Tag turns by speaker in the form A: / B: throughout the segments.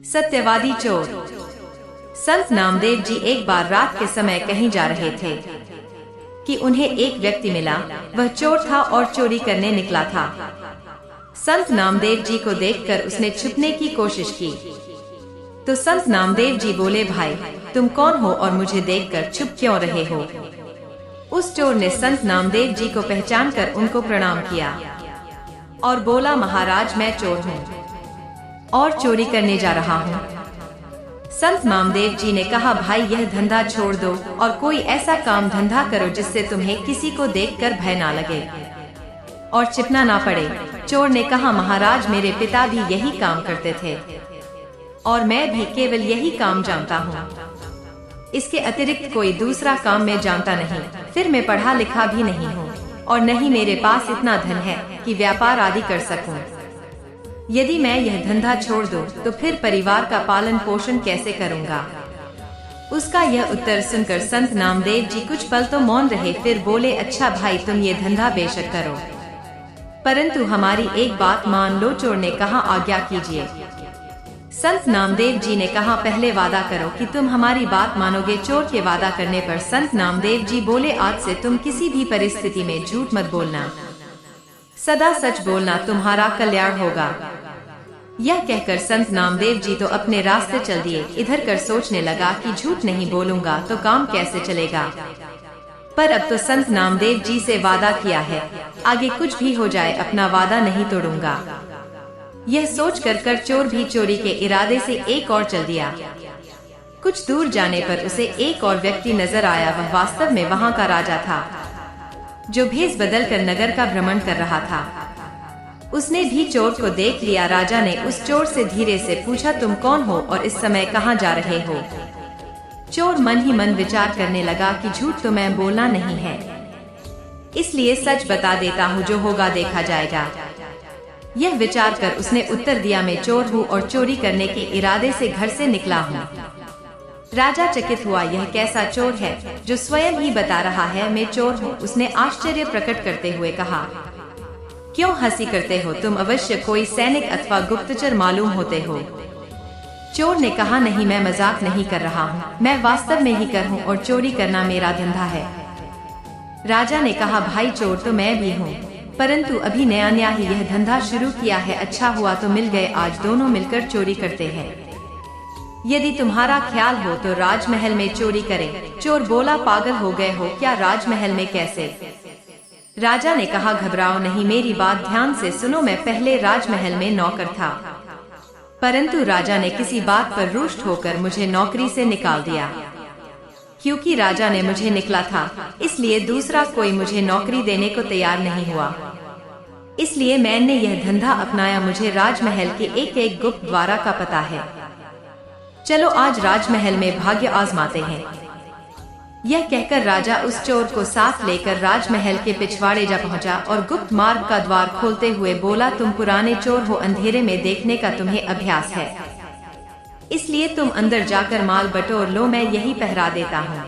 A: सत्यवादी चोर। संत नामदेव जी एक बार रात के समय कहीं जा रहे थे कि उन्हें एक व्यक्ति मिला। वह चोर था और चोरी करने निकला था। संत नामदेव जी को देखकर उसने छुपने की कोशिश की, तो संत नामदेव जी बोले, भाई तुम कौन हो और मुझे देखकर छुप क्यों रहे हो? उस चोर ने संत नामदेव जी को पहचानकर उनको प्रणाम किया और बोला, महाराज मैं चोर हूँ और चोरी करने जा रहा हूँ। संत नामदेव जी ने कहा, भाई यह धंधा छोड़ दो और कोई ऐसा काम धंधा करो जिससे तुम्हें किसी को देखकर भय ना लगे और छिपना ना पड़े। चोर ने कहा, महाराज मेरे पिता भी यही काम करते थे और मैं भी केवल यही काम जानता हूँ। इसके अतिरिक्त कोई दूसरा काम मैं जानता नहीं। फिर मैं पढ़ा लिखा भी नहीं हूँ और न ही मेरे पास इतना धन है कि व्यापार आदि कर सकूं। यदि मैं यह धंधा छोड़ दूं, तो फिर परिवार का पालन पोषण कैसे करूंगा? उसका यह उत्तर सुनकर संत नामदेव जी कुछ पल तो मौन रहे, फिर बोले, अच्छा भाई तुम ये धंधा बेशक करो, परंतु हमारी एक बात मान लो। चोर ने कहा, आज्ञा कीजिए। संत नामदेव जी ने कहा, पहले वादा करो कि तुम हमारी बात मानोगे। चोर के वादा करने पर संत नामदेव जी बोले, आज से तुम किसी भी परिस्थिति में झूठ मत बोलना, सदा सच बोलना, तुम्हारा कल्याण होगा। यह कहकर संत नामदेव जी तो अपने रास्ते चल दिए। इधर कर सोचने लगा कि झूठ नहीं बोलूंगा तो काम कैसे चलेगा, पर अब तो संत नामदेव जी से वादा किया है, आगे कुछ भी हो जाए अपना वादा नहीं तोड़ूंगा। यह सोच कर चोर भी चोरी के इरादे से एक और चल दिया। कुछ दूर जाने पर उसे एक और व्यक्ति नजर आया। वह वास्तव में वहाँ का राजा था, जो भेष बदलकर नगर का भ्रमण कर रहा था। उसने भी चोर को देख लिया। राजा ने उस चोर से धीरे से पूछा, तुम कौन हो और इस समय कहाँ जा रहे हो? चोर मन ही मन विचार करने लगा कि झूठ तो मैं बोलना नहीं है, इसलिए सच बता देता हूँ, जो होगा देखा जाएगा। यह विचार कर उसने उत्तर दिया, मैं चोर हूँ और चोरी करने के इरादे से घर से निकला हूँ। राजा चकित हुआ, यह कैसा चोर है जो स्वयं ही बता रहा है मैं चोर हूँ? उसने आश्चर्य प्रकट करते हुए कहा, क्यों हंसी करते हो? तुम अवश्य कोई सैनिक अथवा गुप्तचर मालूम होते हो। चोर ने कहा, नहीं मैं मजाक नहीं कर रहा हूँ, मैं वास्तव में ही कर हूँ और चोरी करना मेरा धंधा है। राजा ने कहा, भाई चोर तो मैं भी हूँ, परंतु अभी नया नया ही यह धंधा शुरू किया है। अच्छा हुआ तो मिल गए, आज दोनों मिलकर चोरी करते हैं। यदि तुम्हारा ख्याल हो तो राजमहल में चोरी करें। चोर बोला, पागल हो गए हो क्या? राजमहल में कैसे? राजा ने कहा, घबराओ नहीं, मेरी बात ध्यान से सुनो। मैं पहले राजमहल में नौकर था, परंतु राजा ने किसी बात पर रुष्ट होकर मुझे नौकरी से निकाल दिया। क्योंकि राजा ने मुझे निकला था, इसलिए दूसरा कोई मुझे नौकरी देने को तैयार नहीं हुआ। इसलिए मैंने यह धंधा अपनाया। मुझे राजमहल के एक एक गुप्त द्वारा का पता है। चलो आज राजमहल में भाग्य आजमाते हैं। यह कहकर राजा उस चोर को साथ लेकर राजमहल के पिछवाड़े जा पहुंचा और गुप्त मार्ग का द्वार खोलते हुए बोला, तुम पुराने चोर हो, अंधेरे में देखने का तुम्हें अभ्यास है, इसलिए तुम अंदर जाकर माल बटोर लो, मैं यही पहरा देता हूँ।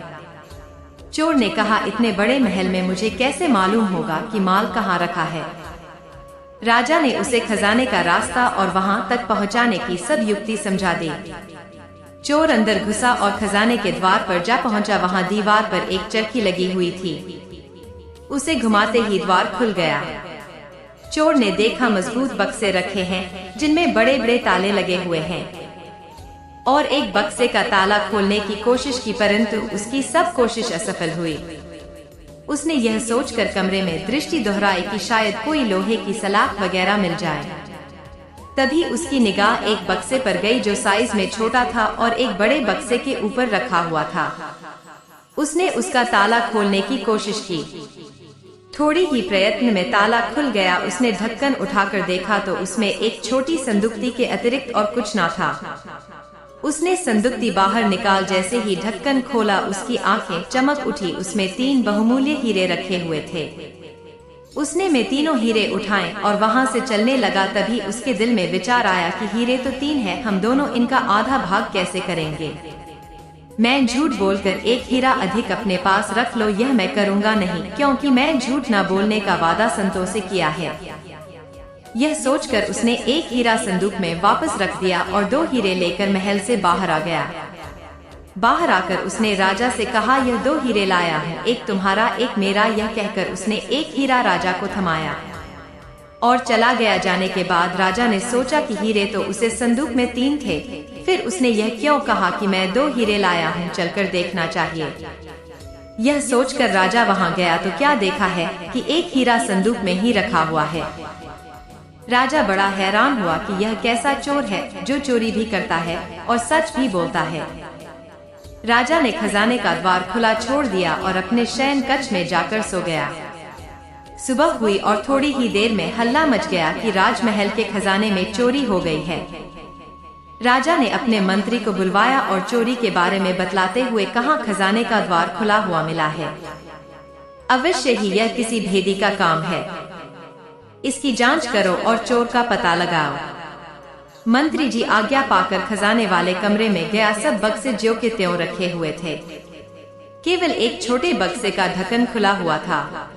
A: चोर ने कहा, इतने बड़े महल में मुझे कैसे मालूम होगा कि माल कहाँ रखा है? राजा ने उसे खजाने का रास्ता और वहाँ तक पहुँचाने की सब युक्ति समझा दी। चोर अंदर घुसा और खजाने के द्वार पर जा पहुंचा। वहां दीवार पर एक चरखी लगी हुई थी। उसे घुमाते ही द्वार खुल गया। चोर ने देखा मजबूत बक्से रखे हैं जिनमें बड़े बड़े ताले लगे हुए हैं, और एक बक्से का ताला खोलने की कोशिश की, परंतु उसकी सब कोशिश असफल हुई। उसने यह सोचकर कमरे में दृष्टि दोहराई कि शायद कोई लोहे की सलाख वगैरह मिल जाए। तभी उसकी निगाह एक बक्से पर गई जो साइज में छोटा था और एक बड़े बक्से के ऊपर रखा हुआ था। उसने उसका ताला खोलने की कोशिश की। थोड़ी ही प्रयत्न में ताला खुल गया। उसने ढक्कन उठाकर देखा तो उसमें एक छोटी संदूकती के अतिरिक्त और कुछ न था। उसने संदूकती बाहर निकाल जैसे ही ढक्कन खोला, उसकी आंखें चमक उठी। उसमें 3 बहुमूल्य हीरे रखे हुए थे। उसने में तीनों हीरे उठाए और वहां से चलने लगा। तभी उसके दिल में विचार आया कि हीरे तो 3 हैं, हम दोनों इनका आधा भाग कैसे करेंगे? मैं झूठ बोलकर एक हीरा अधिक अपने पास रख लो, यह मैं करूंगा नहीं, क्योंकि मैं झूठ न बोलने का वादा संतों से किया है। यह सोचकर उसने एक हीरा संदूक में वापस रख दिया और 2 हीरे लेकर महल से बाहर आ गया। बाहर आकर उसने राजा से कहा, यह 2 हीरे लाया हूँ, एक तुम्हारा एक मेरा। यह कहकर उसने एक हीरा राजा को थमाया और चला गया। जाने के बाद राजा ने सोचा कि हीरे तो उसे संदूक में 3 थे। फिर उसने यह क्यों कहा कि मैं 2 हीरे लाया हूँ, चलकर देखना चाहिए। यह सोचकर राजा वहाँ गया तो क्या देखा है कि एक हीरा संदूक में ही रखा हुआ है। राजा बड़ा हैरान हुआ कि यह कैसा चोर है जो चोरी भी करता है और सच भी बोलता है। राजा ने खजाने का द्वार खुला छोड़ दिया और अपने शयन कक्ष में जाकर सो गया। सुबह हुई और थोड़ी ही देर में हल्ला मच गया कि राजमहल के खजाने में चोरी हो गई है। राजा ने अपने मंत्री को बुलवाया और चोरी के बारे में बतलाते हुए कहा, खजाने का द्वार खुला हुआ मिला है। अवश्य ही यह किसी भेदी का काम है, इसकी जांच करो और चोर का पता लगाओ। मंत्री जी आज्ञा पाकर खजाने वाले कमरे में गया। सब बक्से ज्यों के त्यों रखे हुए थे, केवल एक छोटे बक्से का ढक्कन खुला हुआ था,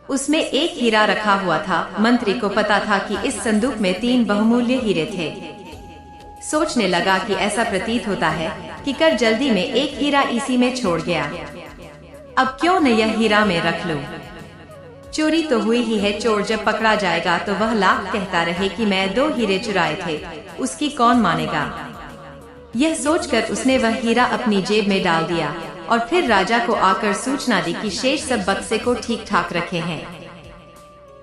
A: उसमें एक हीरा रखा हुआ था। मंत्री को पता था कि इस संदूक में 3 बहुमूल्य हीरे थे। सोचने लगा कि ऐसा प्रतीत होता है कि कर जल्दी में एक हीरा इसी में छोड़ गया, अब क्यों न यह हीरा में रख लूं। चोरी तो हुई ही है, चोर जब पकड़ा जाएगा तो वह लाख कहता रहे कि मैं 2 हीरे चुराए थे, उसकी कौन मानेगा। यह सोचकर उसने वह हीरा अपनी जेब में डाल दिया और फिर राजा को आकर सूचना दी कि शेष सब बक्से को ठीक ठाक रखे हैं,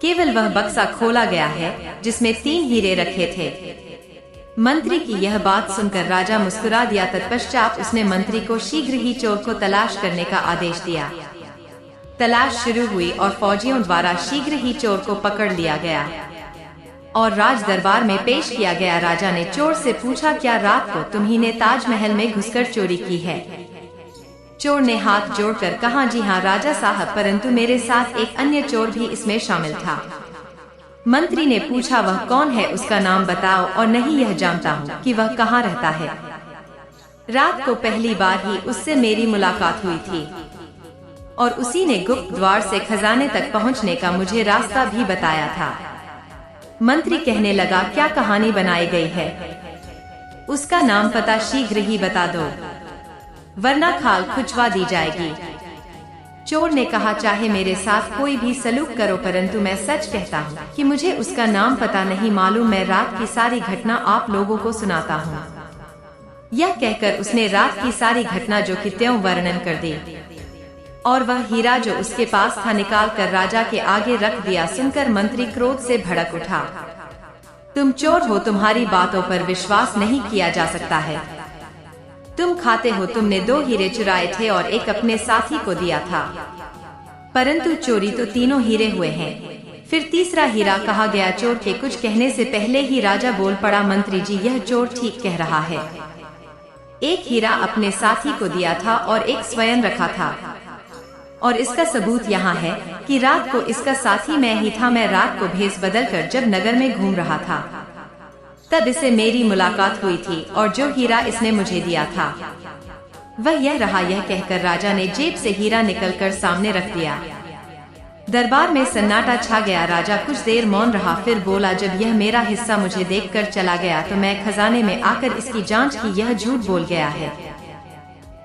A: केवल वह बक्सा खोला गया है जिसमें 3 हीरे रखे थे। मंत्री की यह बात सुनकर राजा मुस्कुरा दिया। तत्पश्चात उसने मंत्री को शीघ्र ही चोर को तलाश करने का आदेश दिया। तलाश शुरू हुई और फौजियों द्वारा शीघ्र ही चोर को पकड़ लिया गया और राज दरबार में पेश किया गया। राजा ने चोर से पूछा, क्या रात को तुम्ही ने ताजमहल में घुसकर चोरी की है? चोर ने हाथ जोड़कर कहा, जी हाँ राजा साहब, परंतु मेरे साथ एक अन्य चोर भी इसमें शामिल था। मंत्री ने पूछा, वह कौन है, उसका नाम बताओ। और नहीं, यह जानता हूँ कि वह कहाँ रहता है। रात को पहली बार ही उससे मेरी मुलाकात हुई थी और उसी ने गुप्त द्वार से खजाने तक पहुंचने का मुझे रास्ता भी बताया था। मंत्री कहने लगा, क्या कहानी बनाई गई है? उसका नाम पता शीघ्र ही बता दो, वरना खाल खुजवा दी जाएगी। चोर ने कहा, चाहे मेरे साथ कोई भी सलूक करो, परंतु मैं सच कहता हूँ कि मुझे उसका नाम पता नहीं मालूम। मैं रात की सारी घटना आप लोगों को सुनाता हूँ। यह कहकर उसने रात की सारी घटना जो कि त्यों वर्णन कर दी और वह हीरा जो उसके पास था निकाल कर राजा के आगे रख दिया। सुनकर मंत्री क्रोध से भड़क उठा, तुम चोर हो, तुम्हारी बातों पर विश्वास नहीं किया जा सकता है। तुम खाते हो, तुमने 2 हीरे चुराए थे और एक अपने साथी को दिया था, परंतु चोरी तो तीनों हीरे हुए हैं। फिर तीसरा हीरा कहा गया। चोर के कुछ कहने से पहले ही राजा बोल पड़ा, मंत्री जी यह चोर ठीक कह रहा है। एक हीरा अपने साथी को दिया था और एक स्वयं रखा था, और इसका सबूत यहाँ है कि रात को इसका साथी मैं ही था। मैं रात को भेष बदलकर जब नगर में घूम रहा था तब इसे मेरी मुलाकात हुई थी और जो हीरा इसने मुझे दिया था वह यह रहा। यह कहकर राजा ने जेब से हीरा निकलकर सामने रख दिया। दरबार में सन्नाटा छा गया। राजा कुछ देर मौन रहा, फिर बोला, जब यह मेरा हिस्सा मुझे देखकर चला गया तो मैं खजाने में आकर इसकी जांच की, यह झूठ बोल गया है।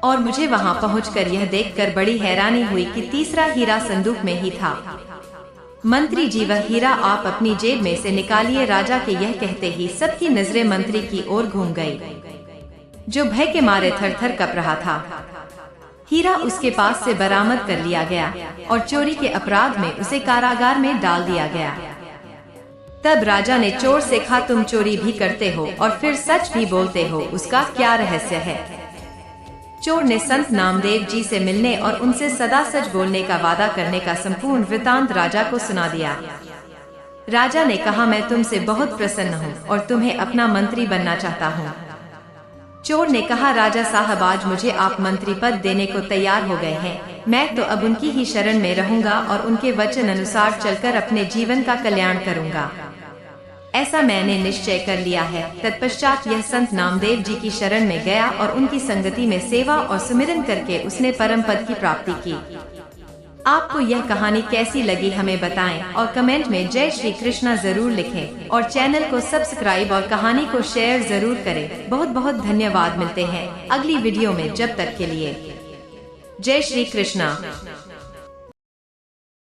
A: और मुझे वहां पहुंचकर यह देखकर बड़ी हैरानी हुई कि तीसरा हीरा संदूक में ही था। मंत्री जी वह हीरा आप अपनी जेब में से निकालिए। राजा के यह कहते ही सबकी नजरें मंत्री की ओर घूम गई, जो भय के मारे थर थर कँप रहा था। हीरा उसके पास से बरामद कर लिया गया और चोरी के अपराध में उसे कारागार में डाल दिया गया। तब राजा ने चोर से कहा, तुम चोरी भी करते हो और फिर सच भी बोलते हो, उसका क्या रहस्य है? चोर ने संत नामदेव जी से मिलने और उनसे सदा सच बोलने का वादा करने का संपूर्ण वृतांत राजा को सुना दिया। राजा ने कहा, मैं तुमसे बहुत प्रसन्न हूँ और तुम्हें अपना मंत्री बनना चाहता हूँ। चोर ने कहा, राजा साहब आज मुझे आप मंत्री पद देने को तैयार हो गए हैं। मैं तो अब उनकी ही शरण में रहूंगा और उनके वचन अनुसार चलकर अपने जीवन का कल्याण करूंगा। ऐसा मैंने निश्चय कर लिया है। तत्पश्चात यह संत नामदेव जी की शरण में गया और उनकी संगति में सेवा और सुमिरन करके उसने परम पद की प्राप्ति की। आपको यह कहानी कैसी लगी हमें बताएं और कमेंट में जय श्री कृष्णा जरूर लिखें और चैनल को सब्सक्राइब और कहानी को शेयर जरूर करें। बहुत बहुत धन्यवाद। मिलते हैं अगली वीडियो में, जब तक के लिए जय श्री कृष्णा।